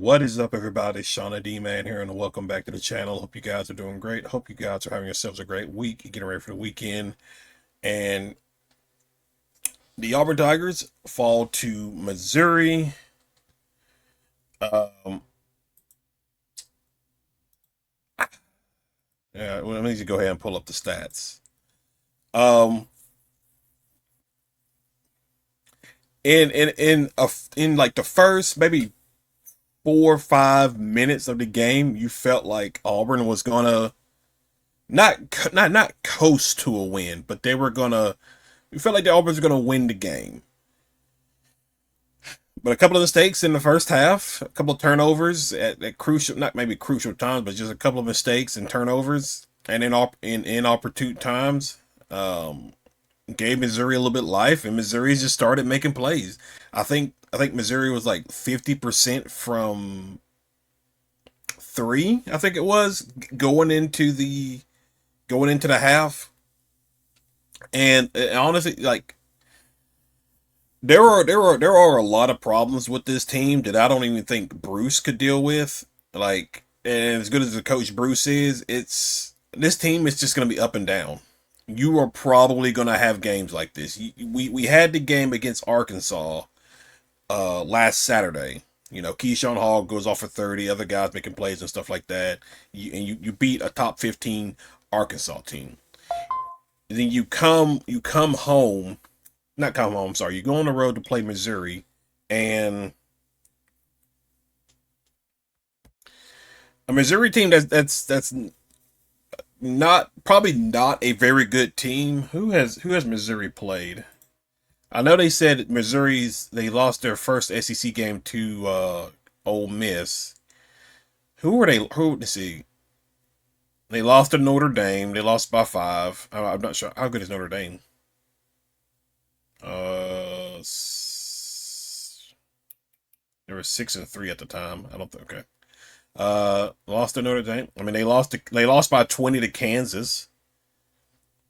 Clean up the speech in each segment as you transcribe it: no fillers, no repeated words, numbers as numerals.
What is up, everybody? Shauna D Man here, and welcome back to the channel. Hope you guys are doing great. Hope you guys are having yourselves a great week, getting ready for the weekend. And the Auburn Tigers fall to Missouri. Um, yeah, well, let me just go ahead and pull up the stats. Um, in like the first maybe 4 or 5 minutes of the game, you felt like Auburn was gonna not coast to a win, but they were gonna. We felt like the Auburn was gonna win the game. But a couple of mistakes in the first half, a couple of turnovers at crucial, not maybe crucial times, but just a couple of mistakes and turnovers, and in inopportune times, um, gave Missouri a little bit of life, and Missouri just started making plays. I think Missouri was like 50% from three. I think it was going into the half, and honestly, like there are a lot of problems with this team that I don't even think Bruce could deal with. Like, and as good as the coach Bruce is, it's this team is just going to be up and down. You are probably going to have games like this. We had the game against Arkansas last Saturday. You know, Keyshawn Hall goes off for 30, other guys making plays and stuff like that. You beat a top 15 Arkansas team. And then you come home, not come home, sorry. You go on the road to play Missouri, and a Missouri team that's not probably not a very good team. Who has Missouri played? I know they said they lost their first SEC game to Ole Miss. Who were they? Who let's see. They lost to Notre Dame. They lost by 5. I'm not sure how good is Notre Dame. Uh, they were 6-3 at the time. I don't think. Okay. Lost to Notre Dame. I mean, they lost by 20 to Kansas.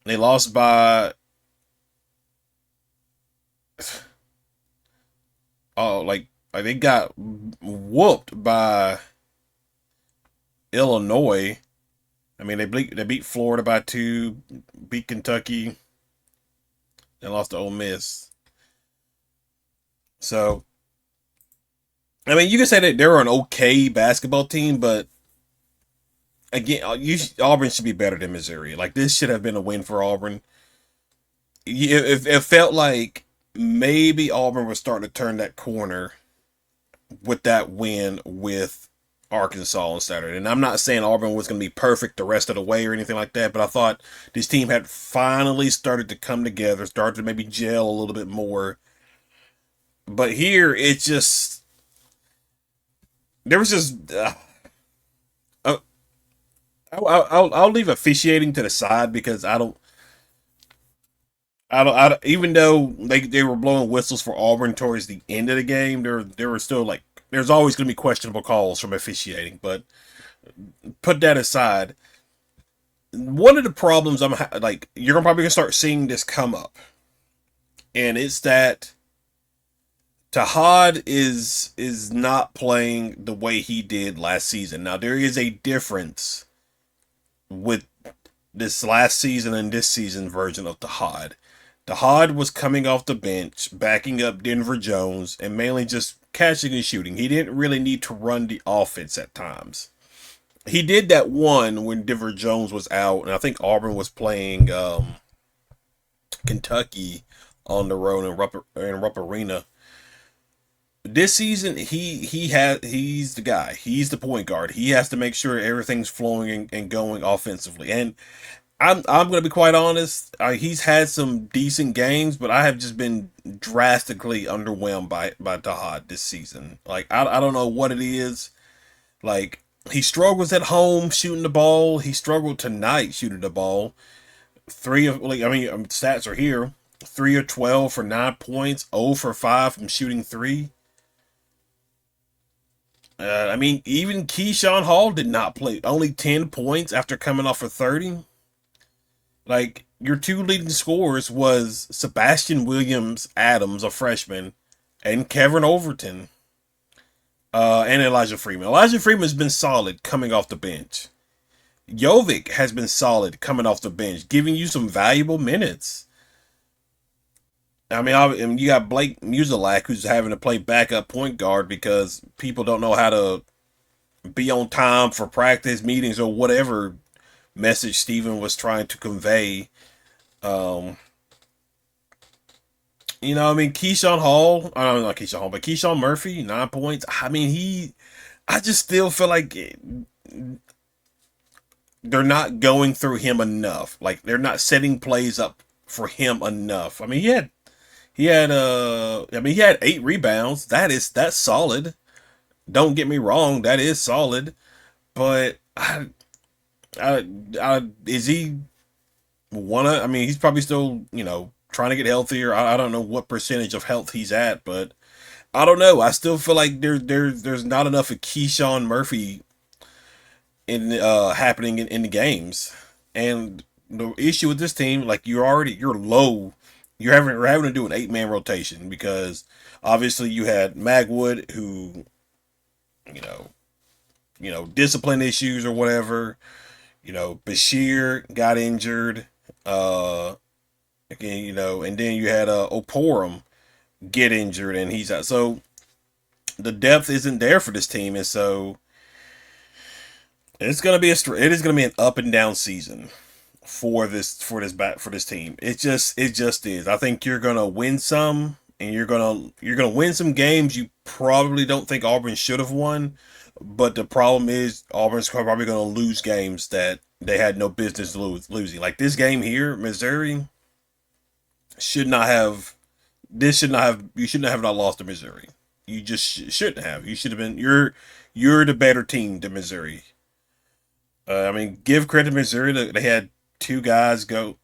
They lost by like they got whooped by Illinois. I mean, they beat Florida by 2, beat Kentucky, and lost to Ole Miss. So, I mean, you can say that they're an okay basketball team, but again, Auburn should be better than Missouri. Like, this should have been a win for Auburn. It felt like maybe Auburn was starting to turn that corner with that win with Arkansas on Saturday. And I'm not saying Auburn was going to be perfect the rest of the way or anything like that, but I thought this team had finally started to come together, started to maybe gel a little bit more. But here, it just there was just uh, I'll leave officiating to the side because even though they were blowing whistles for Auburn towards the end of the game, there were still like there's always going to be questionable calls from officiating. But put that aside, one of the problems like you're probably gonna start seeing this come up, and it's that Tahad is not playing the way he did last season. Now there is a difference with this last season and this season version of Tahad. Tahad was coming off the bench, backing up Denver Jones, and mainly just catching and shooting. He didn't really need to run the offense at times. He did that one when Denver Jones was out, and I think Auburn was playing Kentucky on the road in Rupp Arena. This season, he's the guy. He's the point guard. He has to make sure everything's flowing and going offensively. And I'm gonna be quite honest. He's had some decent games, but I have just been drastically underwhelmed by Tahad this season. Like I don't know what it is. Like he struggles at home shooting the ball. He struggled tonight shooting the ball. Stats are here. 3 of 12 for 9 points. 0 for 5 from shooting three. Even Keyshawn Hall did not play. Only 10 points after coming off for 30. Like, your two leading scorers was Sebastian Williams Adams, a freshman, and Kevin Overton. And Elijah Freeman. Elijah Freeman's been solid coming off the bench. Jovic has been solid coming off the bench, giving you some valuable minutes. I mean, you got Blake Musilak who's having to play backup point guard because people don't know how to be on time for practice meetings or whatever message Steven was trying to convey. Um, I mean, Keyshawn Hall, I don't know, not Keyshawn Hall, but Keyshawn Murphy, 9 points. I mean, I just still feel like they're not going through him enough. Like they're not setting plays up for him enough. I mean, he had 8 rebounds. That's solid. Don't get me wrong, that is solid. But is he wanna? I mean, he's probably still trying to get healthier. I don't know what percentage of health he's at, but I don't know. I still feel like there's not enough of Keyshawn Murphy in happening in the games. And the issue with this team, like you're low. You're having to do an 8-man rotation because obviously you had Magwood who you know discipline issues or whatever. Bashir got injured. Again, and then you had Oporum get injured and he's out. So the depth isn't there for this team, and so it is gonna be an up and down season for this team. It just is. I think you're gonna win some, and you're gonna win some games you probably don't think Auburn should have won. But the problem is Auburn's probably gonna lose games that they had no business losing. Like this game here, Missouri should not have. This should not have. You should not have not lost to Missouri. You just shouldn't have. You should have been. You're the better team than Missouri. I mean, give credit to Missouri. They had 2 guys go.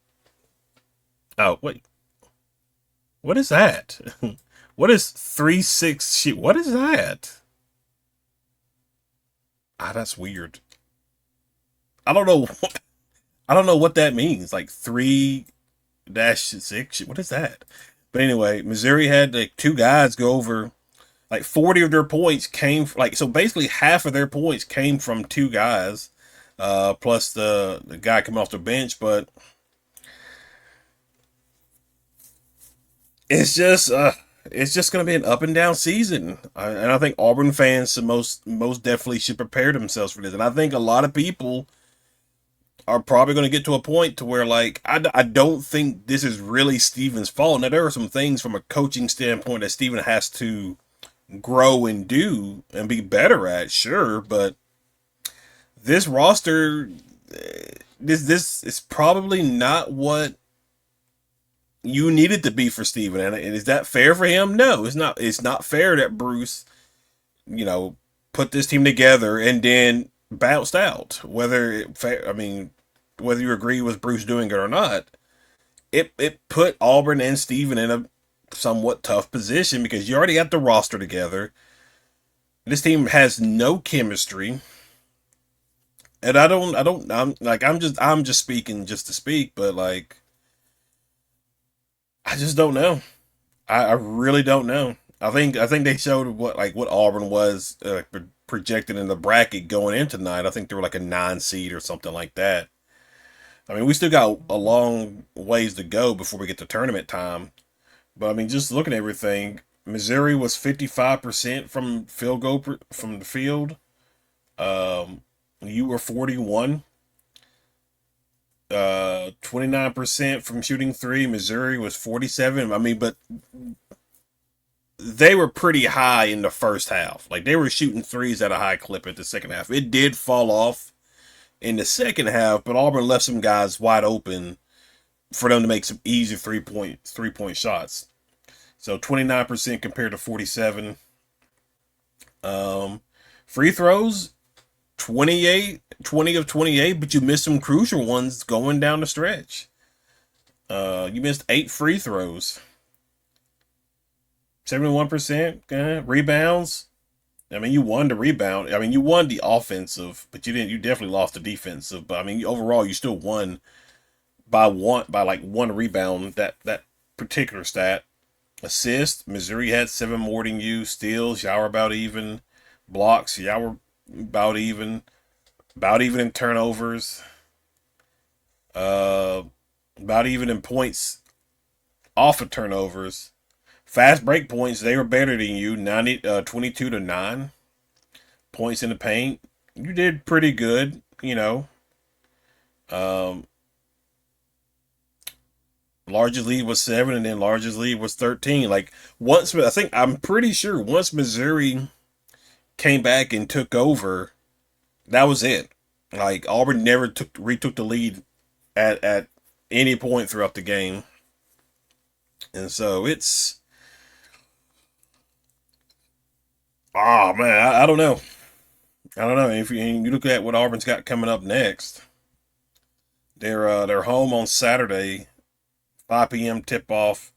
Oh wait, what is that? What is 3-6 shoot? What is that? Ah, that's weird. I don't know. I don't know what that means. Like 3-6. What is that? But anyway, Missouri had like 2 guys go over. Like 40 of their points came like so. Basically, half of their points came from 2 guys, plus the guy coming off the bench. But it's just gonna be an up and down season, and I think Auburn fans most definitely should prepare themselves for this. And I think a lot of people are probably going to get to a point to where like I don't think this is really Steven's fault. Now there are some things from a coaching standpoint that Steven has to grow and do and be better at, sure, but this roster, this is probably not what you need it to be for Steven. And is that fair for him? No, it's not. It's not fair that Bruce, you know, put this team together and then bounced out. I mean, whether you agree with Bruce doing it or not, it put Auburn and Steven in a somewhat tough position because you already got the roster together. This team has no chemistry. And I'm just speaking just to speak, but like, I just don't know. I really don't know. I think they showed what Auburn was projected in the bracket going in tonight. I think they were like a 9 seed or something like that. I mean, we still got a long ways to go before we get to tournament time. But I mean, just looking at everything, Missouri was 55% from field goal from the field. Um, you were 41. 29% from shooting three. Missouri was 47. I mean, but they were pretty high in the first half. Like they were shooting threes at a high clip at the second half. It did fall off in the second half, but Auburn left some guys wide open for them to make some easy three point shots. So 29% compared to 47. Um, Free throws, 20 of 28, but you missed some crucial ones going down the stretch. You missed 8 free throws. 71% rebounds. I mean, you won the rebound. I mean, you won the offensive, but you didn't. You definitely lost the defensive. But I mean, overall, you still won by like 1 rebound. That particular stat. Assist. Missouri had 7 more than you. Steals, y'all were about even. Blocks, y'all were about even in turnovers, uh, about even in points off of turnovers. Fast break points, they were better than you, 22 to 9. Points in the paint, you did pretty good, you know. Um, Largest lead was 7, and then largest lead was 13. Like, I'm pretty sure once Missouri came back and took over, that was it. Like, Auburn never retook the lead at any point throughout the game. And so it's, oh man, I don't know. I don't know. If you look at what Auburn's got coming up next, they're home on Saturday, 5 p.m. tip off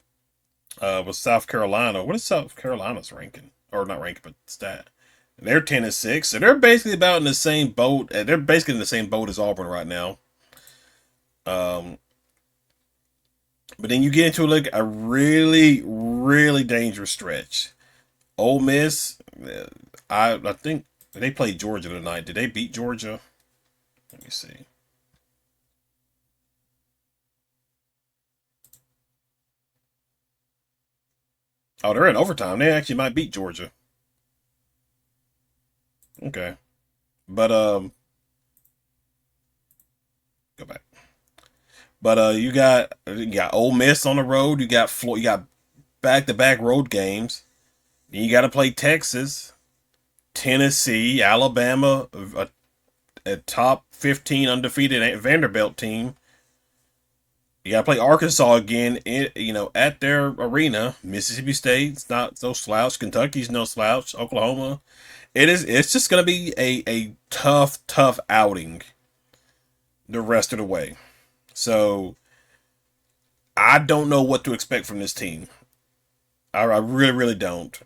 with South Carolina. What is South Carolina's ranking? Or not ranking, but stat. They're 10-6, so they're basically about in the same boat. They're basically in the same boat as Auburn right now. Um, but then you get into like a really, really dangerous stretch. Ole Miss, I think they played Georgia tonight. Did they beat Georgia? Let me see. Oh, they're in overtime. They actually might beat Georgia. Okay, but go back. But you got Ole Miss on the road. You got back to back road games. Then you got to play Texas, Tennessee, Alabama, a top 15 undefeated Vanderbilt team. You got to play Arkansas again, at their arena. Mississippi State's not so slouch. Kentucky's no slouch. Oklahoma. It's just going to be a tough, tough outing the rest of the way. So I don't know what to expect from this team. I really, really don't.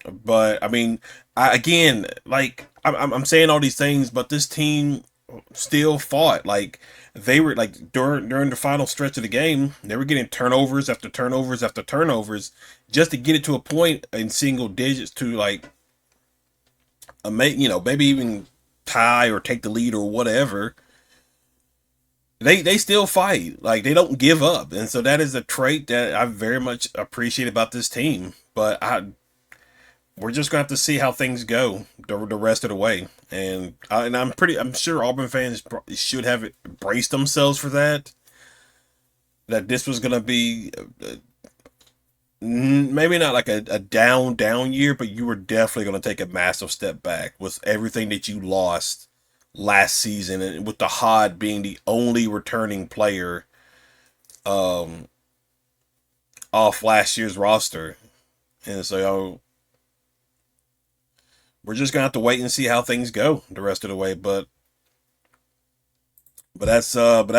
But I mean, again, like I'm saying all these things, but this team still fought. Like they were like during the final stretch of the game, they were getting turnovers after turnovers after turnovers just to get it to a point in single digits to like maybe even tie or take the lead or whatever. They still fight. Like they don't give up. And so that is a trait that I very much appreciate about this team. But we're just gonna have to see how things go the rest of the way. And I'm sure Auburn fans should have braced themselves for that. That this was gonna be maybe not like a down year, but you were definitely gonna take a massive step back with everything that you lost last season, and with the Hod being the only returning player um off last year's roster. And so we're just gonna have to wait and see how things go the rest of the way. But that's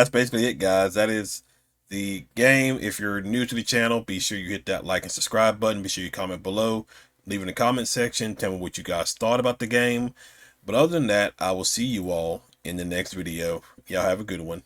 basically it, guys. That is the game. If you're new to the channel, be sure you hit that like and subscribe button. Be sure you comment below, leave in the comment section, tell me what you guys thought about the game. But other than that, I will see you all in the next video. Y'all have a good one.